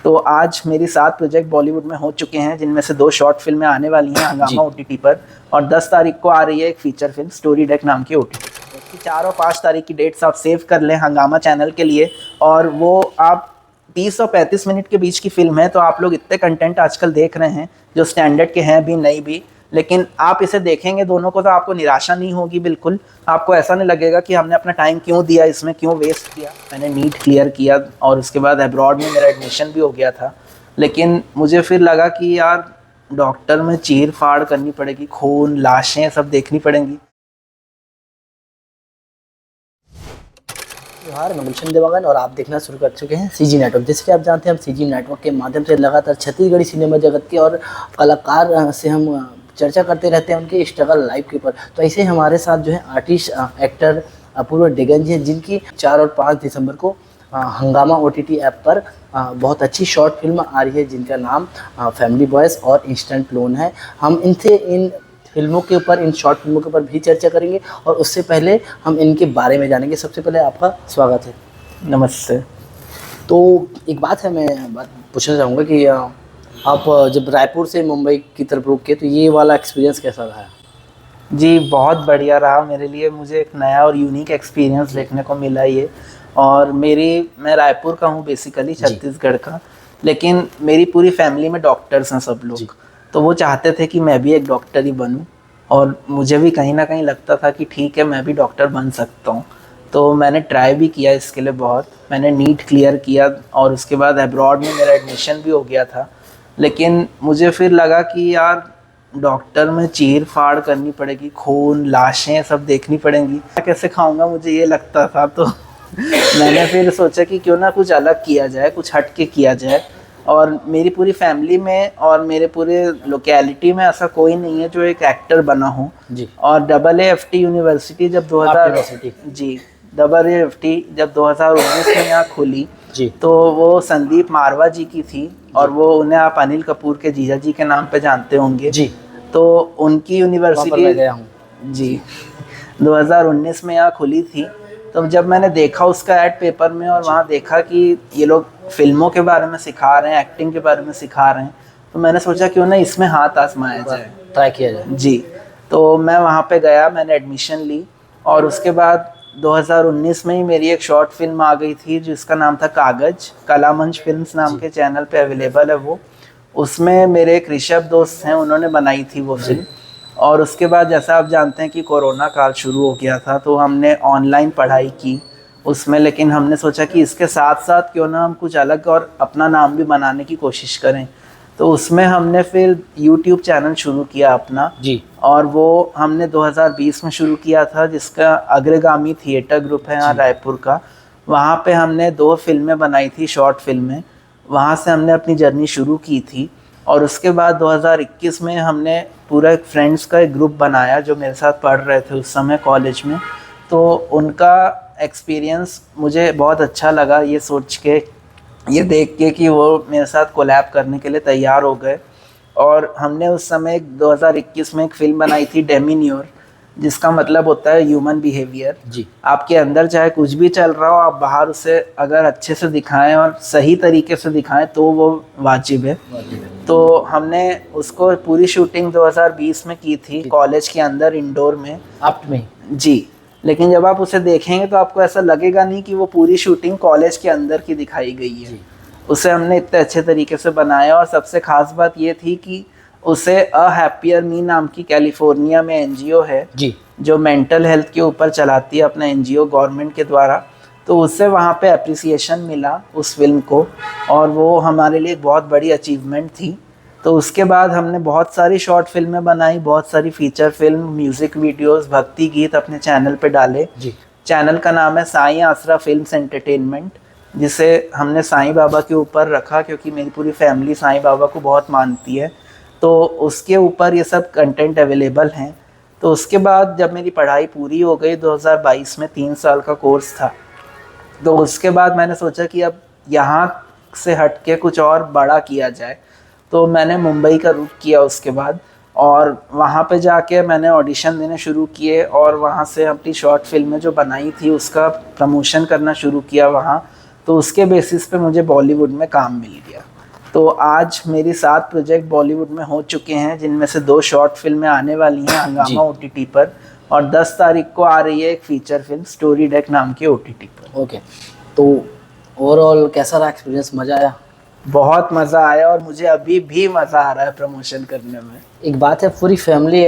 तो आज मेरी 7 प्रोजेक्ट बॉलीवुड में हो चुके हैं, जिनमें से 2 शॉर्ट फिल्में आने वाली हैं हंगामा ओटीटी पर, और 10 तारीख को आ रही है एक फीचर फिल्म स्टोरी डेक नाम की ओटीटी। इसकी 4 और 5 तारीख की डेट्स आप सेव कर लें हंगामा चैनल के लिए। और वो आप 30 और 35 मिनट के बीच की फिल्म है, तो आप लोग इतने कंटेंट आजकल देख रहे हैं जो स्टैंडर्ड के हैं भी नहीं भी, लेकिन आप इसे देखेंगे दोनों को तो आपको निराशा नहीं होगी बिल्कुल। आपको ऐसा नहीं लगेगा कि हमने अपना टाइम क्यों दिया इसमें, क्यों वेस्ट किया। मैंने नीट क्लियर किया और उसके बाद अब्रॉड में मेरा एडमिशन भी हो गया था, लेकिन मुझे फिर लगा कि यार डॉक्टर में चीर फाड़ करनी पड़ेगी, खून लाशें सब देखनी पड़ेंगी। मैं गुलशन देवांगन और आप देखना शुरू कर चुके हैं सीजी नेटवर्क। जैसे कि आप जानते हैं, हम सीजी नेटवर्क के माध्यम से लगातार छत्तीसगढ़ी सिनेमा जगत के और कलाकार से हम चर्चा करते रहते हैं उनके स्ट्रगल लाइफ के ऊपर। तो ऐसे हमारे साथ जो है आर्टिस्ट एक्टर अपूर्व डेगन जी हैं, जिनकी 4 और 5 दिसंबर को हंगामा ओटीटी ऐप पर बहुत अच्छी शॉर्ट फिल्म आ रही है, जिनका नाम फैमिली बॉयज़ और इंस्टेंट लोन है। हम इनसे इन फिल्मों के ऊपर, इन शॉर्ट फिल्मों के ऊपर भी चर्चा करेंगे और उससे पहले हम इनके बारे में जानेंगे। सबसे पहले आपका स्वागत है। नमस्ते। तो एक बात है, मैं बात पूछना चाहूँगा कि आप जब रायपुर से मुंबई की तरफ रुक के, तो ये वाला एक्सपीरियंस कैसा रहा? जी बहुत बढ़िया रहा मेरे लिए। मुझे एक नया और यूनिक एक्सपीरियंस देखने को मिला ये। और मैं रायपुर का हूँ बेसिकली, छत्तीसगढ़ का, लेकिन मेरी पूरी फैमिली में डॉक्टर्स हैं सब लोग। तो वो चाहते थे कि मैं भी एक डॉक्टर ही बनूं, और मुझे भी कहीं ना कहीं लगता था कि ठीक है मैं भी डॉक्टर बन सकता हूं। तो मैंने ट्राई भी किया इसके लिए बहुत। मैंने नीट क्लियर किया और उसके बाद अब्रॉड में मेरा एडमिशन भी हो गया था, लेकिन मुझे फिर लगा कि यार डॉक्टर में चीर फाड़ करनी पड़ेगी, खून लाशें सब देखनी पड़ेंगी, कैसे खाऊंगा मुझे ये लगता था। तो मैंने फिर सोचा कि क्यों ना कुछ अलग किया जाए, कुछ हट के किया जाए। और मेरी पूरी फैमिली में और मेरे पूरे लोकेलिटी में ऐसा कोई नहीं है जो एक एक्टर बना हो जी। और AAFT यूनिवर्सिटी जब 2019 में यहाँ खुली जी, तो वो संदीप मारवा जी की थी, और वो उन्हें आप अनिल कपूर के जीजा जी के नाम पे जानते होंगे जी। तो उनकी यूनिवर्सिटी जी 2019 में यहाँ खुली थी। तो जब मैंने देखा उसका ऐड पेपर में और वहाँ देखा कि ये लोग फिल्मों के बारे में सिखा रहे हैं, एक्टिंग के बारे में सिखा रहे हैं, तो मैंने सोचा क्यों ना इसमें हाथ आजमाया जाए, ट्राई किया जाए जी। तो मैं वहाँ पे गया, मैंने एडमिशन ली, और उसके बाद 2019 में ही मेरी एक शॉर्ट फिल्म आ गई थी जिसका नाम था कागज। कलामंच फिल्म्स नाम के चैनल पे अवेलेबल है वो। उसमें मेरे एक ऋषभ दोस्त हैं, उन्होंने बनाई थी वो फिल्म। और उसके बाद जैसा आप जानते हैं कि कोरोना काल शुरू हो गया था, तो हमने ऑनलाइन पढ़ाई की उसमें, लेकिन हमने सोचा कि इसके साथ साथ क्यों ना हम कुछ अलग और अपना नाम भी बनाने की कोशिश करें। तो उसमें हमने फिर YouTube चैनल शुरू किया अपना जी, और वो हमने 2020 में शुरू किया था, जिसका अग्रगामी थिएटर ग्रुप है यहाँ रायपुर का। वहाँ पे हमने 2 फिल्में बनाई थी, शॉर्ट फिल्में। वहाँ से हमने अपनी जर्नी शुरू की थी। और उसके बाद 2021 में हमने पूरा एक फ्रेंड्स का एक ग्रुप बनाया जो मेरे साथ पढ़ रहे थे उस समय कॉलेज में। तो उनका एक्सपीरियंस मुझे बहुत अच्छा लगा, ये सोच के, ये देख के कि वो मेरे साथ कोलैब करने के लिए तैयार हो गए। और हमने उस समय 2021 में एक फिल्म बनाई थी डेमिन्योर, जिसका मतलब होता है ह्यूमन बिहेवियर जी। आपके अंदर चाहे कुछ भी चल रहा हो, आप बाहर उसे अगर अच्छे से दिखाएं और सही तरीके से दिखाएं तो वो वाजिब है। तो हमने उसको पूरी शूटिंग 2020 में की थी कॉलेज के अंदर, इंडोर में, आप में जी। लेकिन जब आप उसे देखेंगे तो आपको ऐसा लगेगा नहीं कि वो पूरी शूटिंग कॉलेज के अंदर की दिखाई गई है। उसे हमने इतने अच्छे तरीके से बनाया। और सबसे ख़ास बात ये थी कि उसे अ हैप्पियर मी नाम की कैलिफोर्निया में एनजीओ है जी, जो मेंटल हेल्थ के ऊपर चलाती है अपना एनजीओ गवर्नमेंट के द्वारा। तो उससे वहाँ पे अप्रिसिएशन मिला उस फिल्म को, और वो हमारे लिए एक बहुत बड़ी अचीवमेंट थी। तो उसके बाद हमने बहुत सारी शॉर्ट फिल्में बनाई, बहुत सारी फीचर फिल्म, म्यूज़िक वीडियोस, भक्ति गीत अपने चैनल पे डाले जी। चैनल का नाम है साईं आसरा फिल्म्स एंटरटेनमेंट, जिसे हमने साईं बाबा के ऊपर रखा क्योंकि मेरी पूरी फैमिली साईं बाबा को बहुत मानती है। तो उसके ऊपर ये सब कंटेंट अवेलेबल हैं। तो उसके बाद जब मेरी पढ़ाई पूरी हो गई 2022 में, 3 साल का कोर्स था, तो उसके बाद मैंने सोचा कि अब यहाँ से हट के कुछ और बड़ा किया जाए। तो मैंने मुंबई का रुख किया उसके बाद, और वहाँ पे जाके मैंने ऑडिशन देने शुरू किए, और वहाँ से अपनी शॉर्ट फिल्में जो बनाई थी उसका प्रमोशन करना शुरू किया वहाँ। तो उसके बेसिस पे मुझे बॉलीवुड में काम मिल गया। तो आज मेरी 7 प्रोजेक्ट बॉलीवुड में हो चुके हैं, जिनमें से 2 शॉर्ट फिल्में आने वाली हैं हंगामा OTT पर, और 10 तारीख को आ रही है एक फीचर फिल्म स्टोरी डेक नाम की OTT पर। ओके, तो ओवरऑल कैसा रहा एक्सपीरियंस, मज़ा आया? बहुत मज़ा आया, और मुझे अभी भी मज़ा आ रहा है प्रमोशन करने में। एक बात है, पूरी फैमिली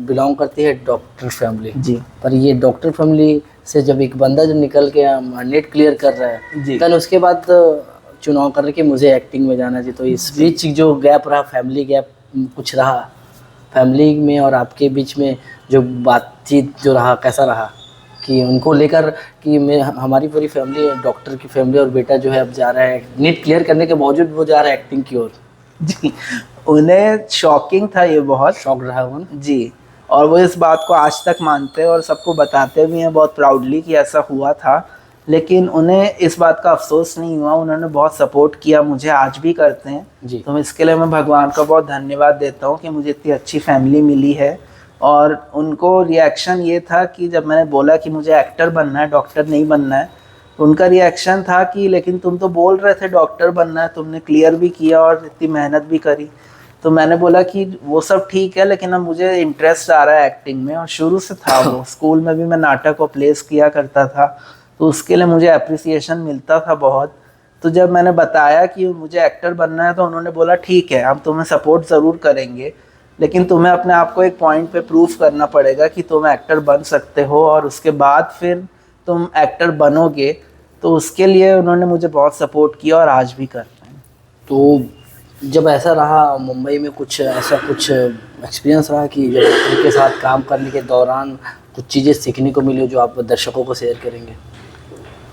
बिलोंग करती है डॉक्टर फैमिली जी। पर ये डॉक्टर फैमिली से जब एक बंदा जो निकल के नेट क्लियर कर रहा है जी। देन उसके बाद चुनाव कर रहे कि मुझे एक्टिंग में जाना चाहिए, तो इस बीच जो गैप रहा, फैमिली गैप कुछ रहा फैमिली में और आपके बीच में, जो बातचीत जो रहा कैसा रहा कि उनको लेकर कि मैं हमारी पूरी फैमिली डॉक्टर की फैमिली और बेटा जो है अब जा रहा है नीट क्लियर करने के बावजूद वो जा रहा है एक्टिंग की ओर? जी, उन्हें शॉकिंग था, ये बहुत शॉक रहा वो ना? जी, और वो इस बात को आज तक मानते हैं और सबको बताते भी हैं बहुत प्राउडली कि ऐसा हुआ था, लेकिन उन्हें इस बात का अफसोस नहीं हुआ। उन्होंने बहुत सपोर्ट किया, मुझे आज भी करते हैं जी। तो इसके लिए मैं भगवान का बहुत धन्यवाद देता हूँ कि मुझे इतनी अच्छी फैमिली मिली है। और उनको रिएक्शन ये था कि जब मैंने बोला कि मुझे एक्टर बनना है, डॉक्टर नहीं बनना है, उनका रिएक्शन था कि लेकिन तुम तो बोल रहे थे डॉक्टर बनना है, तुमने क्लियर भी किया और इतनी मेहनत भी करी। तो मैंने बोला कि वो सब ठीक है, लेकिन अब मुझे इंटरेस्ट आ रहा है एक्टिंग में, और शुरू से था वो। स्कूल में भी मैं नाटक और प्लेस किया करता था, तो उसके लिए मुझे अप्रिसिएशन मिलता था बहुत। तो जब मैंने बताया कि मुझे एक्टर बनना है तो उन्होंने बोला ठीक है, हम तुम्हें सपोर्ट ज़रूर करेंगे, लेकिन तुम्हें अपने आप को एक पॉइंट पे प्रूफ करना पड़ेगा कि तुम एक्टर बन सकते हो, और उसके बाद फिर तुम एक्टर बनोगे। तो उसके लिए उन्होंने मुझे बहुत सपोर्ट किया और आज भी करते हैं। तो जब ऐसा रहा मुंबई में, कुछ ऐसा कुछ एक्सपीरियंस रहा कि जब उनके साथ काम करने के दौरान कुछ चीज़ें सीखने को मिली जो आप दर्शकों को शेयर करेंगे?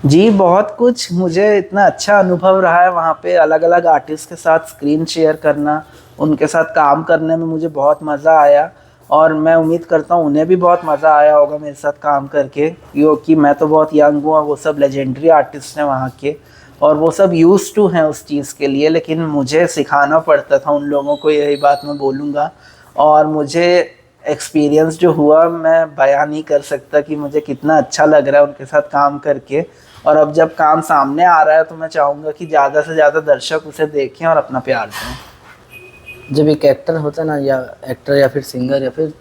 जी, बहुत कुछ। मुझे इतना अच्छा अनुभव रहा है वहाँ पे अलग अलग आर्टिस्ट के साथ स्क्रीन शेयर करना, उनके साथ काम करने में मुझे बहुत मज़ा आया, और मैं उम्मीद करता हूँ उन्हें भी बहुत मज़ा आया होगा मेरे साथ काम करके, क्योंकि मैं तो बहुत यंग हूँ और वो सब लेजेंडरी आर्टिस्ट हैं वहाँ के, और वो सब यूज्ड टू हैं उस चीज़ के लिए, लेकिन मुझे सिखाना पड़ता था उन लोगों को, यही बात मैं बोलूँगा। और मुझे एक्सपीरियंस जो हुआ मैं बयान नहीं कर सकता कि मुझे कितना अच्छा लग रहा है उनके साथ काम करके। और अब जब काम सामने आ रहा है तो मैं चाहूँगा कि ज़्यादा से ज़्यादा दर्शक उसे देखें और अपना प्यार दें। जब एक एक्टर होता है ना, या एक्टर या फिर सिंगर या फिर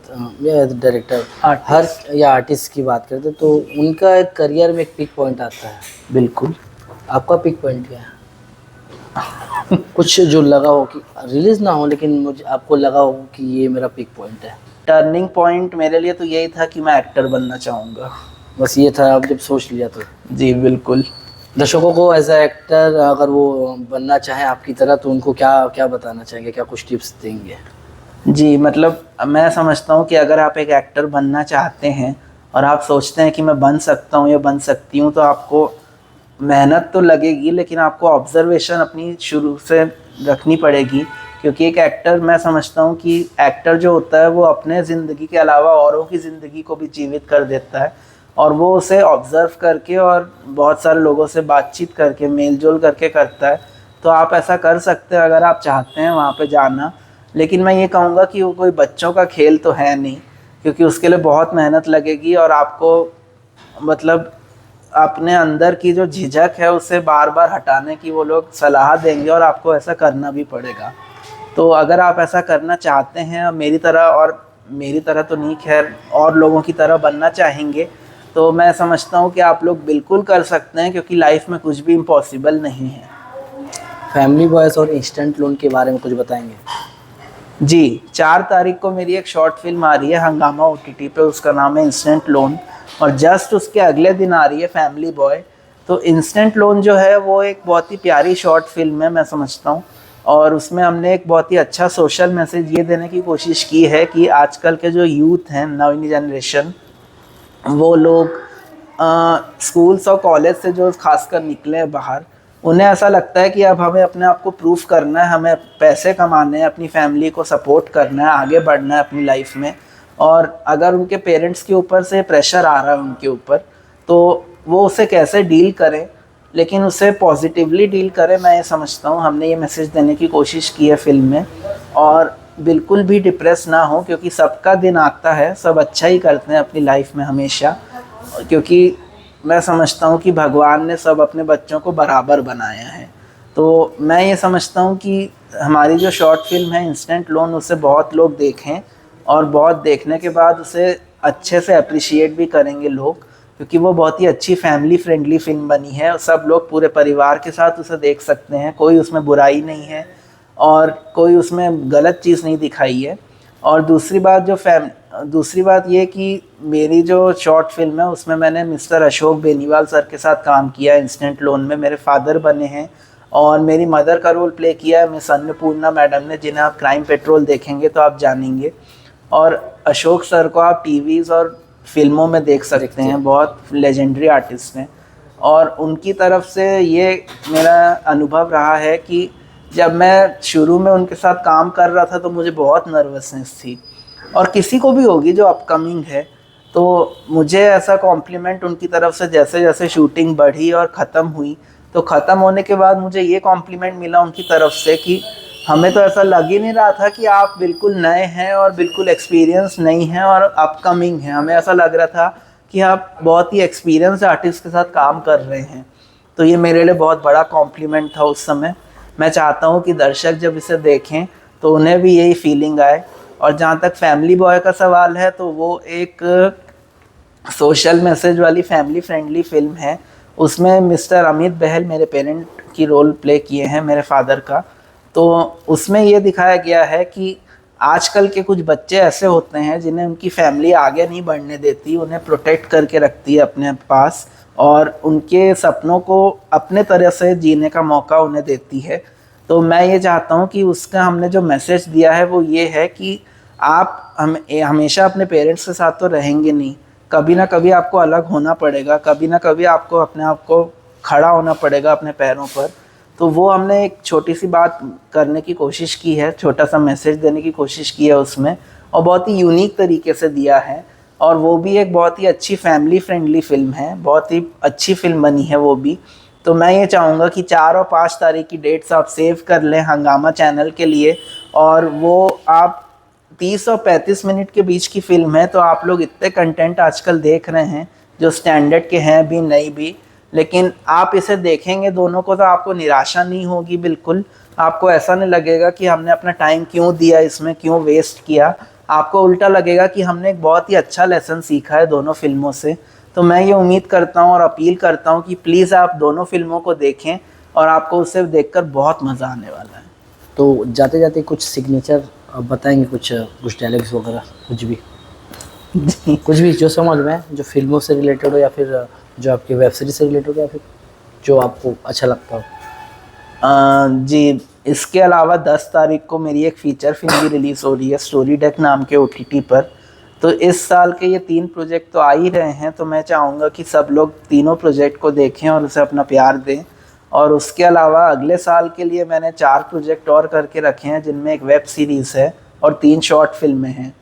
या डायरेक्टर, हर या आर्टिस्ट की बात करते तो उनका एक करियर में एक पीक पॉइंट आता है। बिल्कुल। आपका पीक पॉइंट क्या है? कुछ जो लगा हो कि रिलीज ना हो लेकिन मुझे आपको लगा हो कि ये मेरा पीक पॉइंट है? टर्निंग पॉइंट मेरे लिए तो यही था कि मैं एक्टर बनना चाहूँगा, बस ये था। आप जब सोच लिया तो? जी बिल्कुल। दर्शकों को एज ए एक्टर अगर वो बनना चाहे आपकी तरह तो उनको क्या क्या बताना चाहेंगे, क्या कुछ टिप्स देंगे? जी, मतलब मैं समझता हूँ कि अगर आप एक एक्टर बनना चाहते हैं और आप सोचते हैं कि मैं बन सकता हूँ या बन सकती हूँ, तो आपको मेहनत तो लगेगी, लेकिन आपको ऑब्जर्वेशन अपनी शुरू से रखनी पड़ेगी। क्योंकि एक एक्टर, मैं समझता हूँ कि एक्टर जो होता है वो अपने ज़िंदगी के अलावा औरों की ज़िंदगी को भी जीवित कर देता है, और वो उसे ऑब्ज़र्व करके और बहुत सारे लोगों से बातचीत करके, मेल जोल करके करता है। तो आप ऐसा कर सकते हैं अगर आप चाहते हैं वहाँ पे जाना। लेकिन मैं ये कहूँगा कि वो कोई बच्चों का खेल तो है नहीं, क्योंकि उसके लिए बहुत मेहनत लगेगी, और आपको मतलब अपने अंदर की जो झिझक है उसे बार बार हटाने की वो लोग सलाह देंगे, और आपको ऐसा करना भी पड़ेगा। तो अगर आप ऐसा करना चाहते हैं मेरी तरह, और मेरी तरह तो नहीं, खैर और लोगों की तरह बनना चाहेंगे, तो मैं समझता हूँ कि आप लोग बिल्कुल कर सकते हैं, क्योंकि लाइफ में कुछ भी इम्पॉसिबल नहीं है। फैमिली बॉयज और इंस्टेंट लोन के बारे में कुछ बताएंगे? जी, 4 तारीख को मेरी एक शॉर्ट फिल्म आ रही है हंगामा OTT पे, उसका नाम है इंस्टेंट लोन, और जस्ट उसके अगले दिन आ रही है फैमिली बॉय। तो इंस्टेंट लोन जो है वो एक बहुत ही प्यारी शॉर्ट फिल्म है, मैं समझता हूँ, और उसमें हमने एक बहुत ही अच्छा सोशल मैसेज ये देने की कोशिश की है कि आजकल के जो यूथ हैं, नई जनरेशन, वो लोग स्कूल्स और कॉलेज से जो खासकर निकले हैं बाहर, उन्हें ऐसा लगता है कि अब हमें अपने आप को प्रूफ करना है, हमें पैसे कमाने हैं, अपनी फैमिली को सपोर्ट करना है, आगे बढ़ना है अपनी लाइफ में। और अगर उनके पेरेंट्स के ऊपर से प्रेशर आ रहा है उनके ऊपर, तो वो उसे कैसे डील करें, लेकिन उसे पॉजिटिवली डील करें। मैं ये समझता हूँ हमने ये मैसेज देने की कोशिश की है फिल्म में, और बिल्कुल भी डिप्रेस ना हो, क्योंकि सबका दिन आता है, सब अच्छा ही करते हैं अपनी लाइफ में हमेशा, क्योंकि मैं समझता हूँ कि भगवान ने सब अपने बच्चों को बराबर बनाया है। तो मैं ये समझता हूँ कि हमारी जो शॉर्ट फिल्म है इंस्टेंट लोन, उसे बहुत लोग देखें और बहुत देखने के बाद उसे अच्छे से अप्रिशिएट भी करेंगे लोग, क्योंकि वो बहुत ही अच्छी फैमिली फ्रेंडली फिल्म बनी है और सब लोग पूरे परिवार के साथ उसे देख सकते हैं। कोई उसमें बुराई नहीं है और कोई उसमें गलत चीज़ नहीं दिखाई है। और दूसरी बात ये कि मेरी जो शॉर्ट फिल्म है उसमें मैंने मिस्टर अशोक बेनीवाल सर के साथ काम किया है। इंस्टेंट लोन में मेरे फादर बने हैं और मेरी मदर का रोल प्ले किया है मिस अन्नपूर्णा मैडम ने, जिन्हें आप क्राइम पेट्रोल देखेंगे तो आप जानेंगे। और अशोक सर को आप टीवीज़ और फिल्मों में देख सकते हैं, बहुत लेजेंडरी आर्टिस्ट हैं। और उनकी तरफ से ये मेरा अनुभव रहा है कि जब मैं शुरू में उनके साथ काम कर रहा था तो मुझे बहुत नर्वसनेस थी, और किसी को भी होगी जो अपकमिंग है। तो मुझे ऐसा कॉम्प्लीमेंट उनकी तरफ से जैसे जैसे शूटिंग बढ़ी और ख़त्म हुई, तो ख़त्म होने के बाद मुझे ये कॉम्प्लीमेंट मिला उनकी तरफ से कि हमें तो ऐसा लग ही नहीं रहा था कि आप बिल्कुल नए हैं और बिल्कुल एक्सपीरियंस नहीं हैं और अपकमिंग हैं। हमें ऐसा लग रहा था कि आप बहुत ही एक्सपीरियंस आर्टिस्ट के साथ काम कर रहे हैं। तो ये मेरे लिए बहुत बड़ा कॉम्प्लीमेंट था उस समय। मैं चाहता हूँ कि दर्शक जब इसे देखें तो उन्हें भी यही फीलिंग आए। और जहाँ तक फैमिली बॉय का सवाल है, तो वो एक सोशल मैसेज वाली फैमिली फ्रेंडली फिल्म है। उसमें मिस्टर अमित बहल मेरे पेरेंट की रोल प्ले किए हैं, मेरे फादर का। तो उसमें ये दिखाया गया है कि आजकल के कुछ बच्चे ऐसे होते हैं जिन्हें उनकी फैमिली आगे नहीं बढ़ने देती, उन्हें प्रोटेक्ट करके रखती है अपने पास और उनके सपनों को अपने तरह से जीने का मौका उन्हें देती है। तो मैं ये चाहता हूँ कि उसका हमने जो मैसेज दिया है वो ये है कि आप हमेशा अपने पेरेंट्स के साथ तो रहेंगे नहीं, कभी ना कभी आपको अलग होना पड़ेगा, कभी ना कभी आपको अपने आप को खड़ा होना पड़ेगा अपने पैरों पर। तो वो हमने एक छोटी सी बात करने की कोशिश की है, छोटा सा मैसेज देने की कोशिश की है उसमें, और बहुत ही यूनिक तरीके से दिया है। और वो भी एक बहुत ही अच्छी फैमिली फ्रेंडली फिल्म है, बहुत ही अच्छी फिल्म बनी है वो भी। तो मैं ये चाहूँगा कि 4 और 5 तारीख की डेट्स आप सेव कर लें हंगामा चैनल के लिए। और वो आप 30 और 35 मिनट के बीच की फ़िल्म है, तो आप लोग इतने कंटेंट आजकल देख रहे हैं जो स्टैंडर्ड के हैं भी नहीं भी, लेकिन आप इसे देखेंगे दोनों को तो आपको निराशा नहीं होगी बिल्कुल। आपको ऐसा नहीं लगेगा कि हमने अपना टाइम क्यों दिया, इसमें क्यों वेस्ट किया। आपको उल्टा लगेगा कि हमने एक बहुत ही अच्छा लेसन सीखा है दोनों फिल्मों से। तो मैं ये उम्मीद करता हूँ और अपील करता हूँ कि प्लीज़ आप दोनों फिल्मों को देखें और आपको उसे देखकर बहुत मज़ा आने वाला है। तो जाते जाते कुछ सिग्नेचर आप बताएंगे, कुछ डायलॉग्स वगैरह, कुछ भी कुछ भी जो समझ में, जो फिल्मों से रिलेटेड हो या फिर जो आपकी वेब सीरीज से रिलेटेड हो या फिर जो आपको अच्छा लगता हो। जी, इसके अलावा 10 तारीख को मेरी एक फ़ीचर फिल्म भी रिलीज़ हो रही है स्टोरी डेक नाम के OTT पर। तो इस साल के ये 3 प्रोजेक्ट तो आ ही रहे हैं, तो मैं चाहूँगा कि सब लोग तीनों प्रोजेक्ट को देखें और उसे अपना प्यार दें। और उसके अलावा अगले साल के लिए मैंने 4 प्रोजेक्ट और करके रखे हैं, जिनमें एक वेब सीरीज़ है और 3 शॉर्ट फिल्में हैं।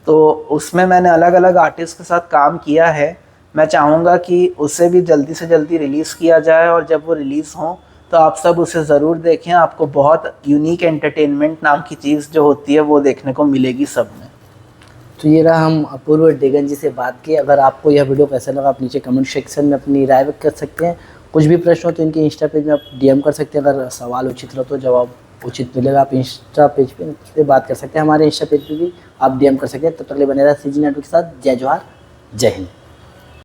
तो उसमें मैंने अलग अलग आर्टिस्ट के साथ काम किया है। मैं चाहूँगा कि उसे भी जल्दी से जल्दी रिलीज़ किया जाए, और जब वो रिलीज़ हों तो आप सब उसे ज़रूर देखें। आपको बहुत यूनिक एंटरटेनमेंट नाम की चीज़ जो होती है वो देखने को मिलेगी सब में। तो ये रहा हम अपूर्व डेगन जी से बात की। अगर आपको यह वीडियो कैसा लगा आप नीचे कमेंट सेक्शन में अपनी राय व्यक्त कर सकते हैं। कुछ भी प्रश्न हो तो इनके इंस्टा पेज में आप DM कर सकते हैं। अगर सवाल उचित रहो तो जवाब उचित मिलेगा। आप इंस्टा पेज पे बात कर सकते हैं, हमारे इंस्टा पेज पे भी आप DM कर सकते हैं। तब तक के लिए बने रहा CG नेटवर्क के साथ। जय जोहार, जय हिंद।